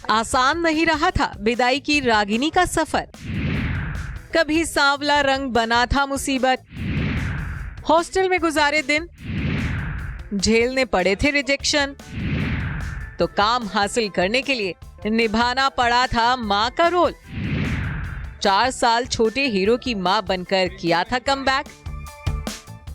आसान नहीं रहा था विदाई की रागिनी का सफर। कभी सांवला रंग बना था मुसीबत, हॉस्टल में गुजारे दिन, झेलने पड़े थे रिजेक्शन, तो काम हासिल करने के लिए निभाना पड़ा था मां का रोल। 4 साल छोटे हीरो की मां बनकर किया था कमबैक।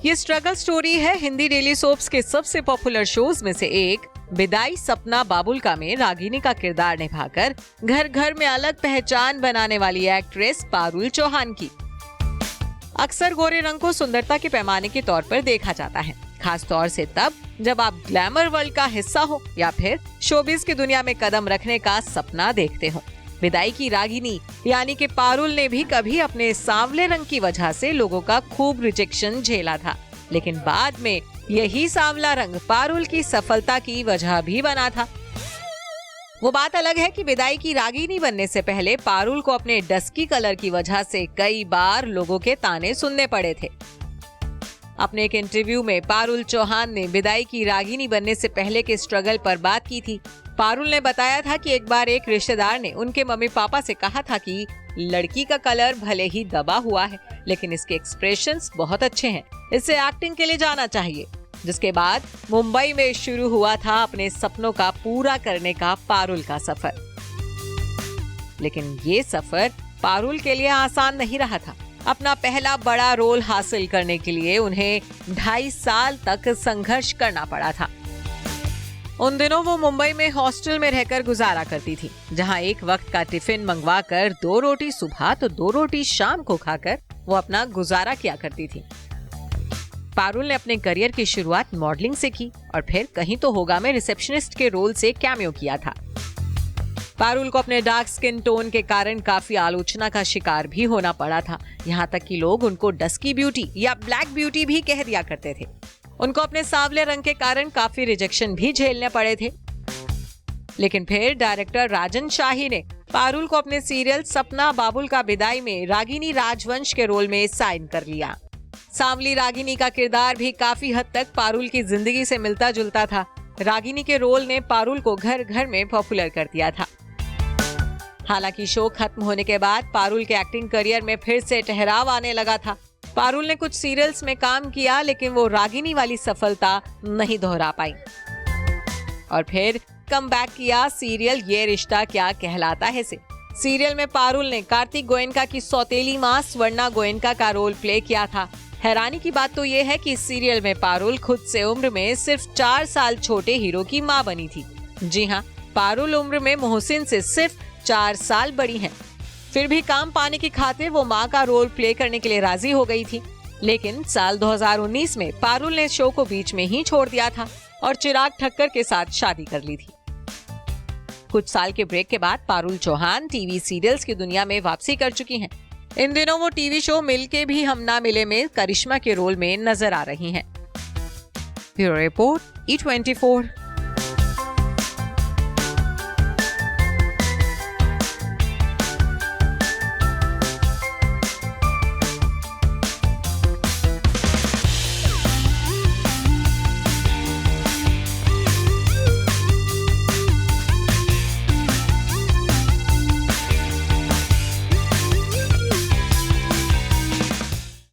ये स्ट्रगल स्टोरी है हिंदी डेली सोप्स के सबसे पॉपुलर शोज में से एक विदाई सपना बाबुल्का में रागिनी का किरदार निभाकर घर घर में अलग पहचान बनाने वाली एक्ट्रेस पारुल चौहान की। अक्सर गोरे रंग को सुंदरता के पैमाने के तौर पर देखा जाता है, खास तौर से तब जब आप ग्लैमर वर्ल्ड का हिस्सा हो या फिर शोबिज की दुनिया में कदम रखने का सपना देखते हो। विदाई की रागिनी यानी कि पारुल ने भी कभी अपने सांवले रंग की वजह से लोगों का खूब रिजेक्शन झेला था, लेकिन बाद में यही सांवला रंग पारुल की सफलता की वजह भी बना था। वो बात अलग है कि विदाई की रागिनी बनने से पहले पारुल को अपने डस्की कलर की वजह से कई बार लोगों के ताने सुनने पड़े थे। अपने एक इंटरव्यू में पारुल चौहान ने विदाई की रागिनी बनने से पहले के स्ट्रगल पर बात की थी। पारुल ने बताया था कि एक बार एक रिश्तेदार ने उनके मम्मी पापा से कहा था कि लड़की का कलर भले ही दबा हुआ है, लेकिन इसके एक्सप्रेशंस बहुत अच्छे हैं, इसे एक्टिंग के लिए जाना चाहिए। जिसके बाद मुंबई में शुरू हुआ था अपने सपनों का पूरा करने का पारुल का सफर। लेकिन ये सफर पारुल के लिए आसान नहीं रहा था। अपना पहला बड़ा रोल हासिल करने के लिए उन्हें 2.5 साल तक संघर्ष करना पड़ा था। उन दिनों वो मुंबई में हॉस्टल में रहकर गुजारा करती थी, जहां एक वक्त का टिफिन मंगवाकर 2 रोटी सुबह तो 2 रोटी शाम को खाकर वो अपना गुजारा किया करती थी। पारुल ने अपने करियर की शुरुआत मॉडलिंग से की और फिर कहीं तो होगा में रिसेप्शनिस्ट के रोल से कैमियो किया था। पारुल को अपने डार्क स्किन टोन के कारण काफी आलोचना का शिकार भी होना पड़ा था। यहाँ तक कि लोग उनको डस्की ब्यूटी या ब्लैक ब्यूटी भी कह दिया करते थे। उनको अपने सांवले रंग के कारण काफी रिजेक्शन भी झेलने पड़े थे। लेकिन फिर डायरेक्टर राजन शाही ने पारुल को अपने सीरियल सपना बाबुल्का विदाई में रागिनी राजवंश के रोल में साइन कर लिया। सांवली रागिनी का किरदार भी काफी हद तक पारुल की जिंदगी से मिलता जुलता था। रागिनी के रोल ने पारुल को घर घर में पॉपुलर कर दिया था। हालांकि शो खत्म होने के बाद पारुल के एक्टिंग करियर में फिर से ठहराव आने लगा था। पारुल ने कुछ सीरियल्स में काम किया, लेकिन वो रागिनी वाली सफलता नहीं दोहरा पाई और फिर कमबैक किया सीरियल ये रिश्ता क्या कहलाता है से। सीरियल में पारुल ने कार्तिक गोयनका की सौतेली मां स्वर्णा गोयनका का रोल प्ले किया था। हैरानी की बात तो ये है कि इस सीरियल में पारुल खुद से उम्र में सिर्फ 4 साल छोटे हीरो की मां बनी थी। जी हाँ, पारुल उम्र में मोहसिन से सिर्फ 4 साल बड़ी हैं। फिर भी काम पाने की खातिर वो मां का रोल प्ले करने के लिए राजी हो गई थी। लेकिन साल 2019 में पारुल ने शो को बीच में ही छोड़ दिया था और चिराग ठक्कर के साथ शादी कर ली थी। कुछ साल के ब्रेक के बाद पारुल चौहान टीवी सीरियल्स की दुनिया में वापसी कर चुकी हैं। इन दिनों वो टीवी शो मिलके भी हम ना मिले में करिश्मा के रोल में नजर आ रही हैं। Bureau report E24।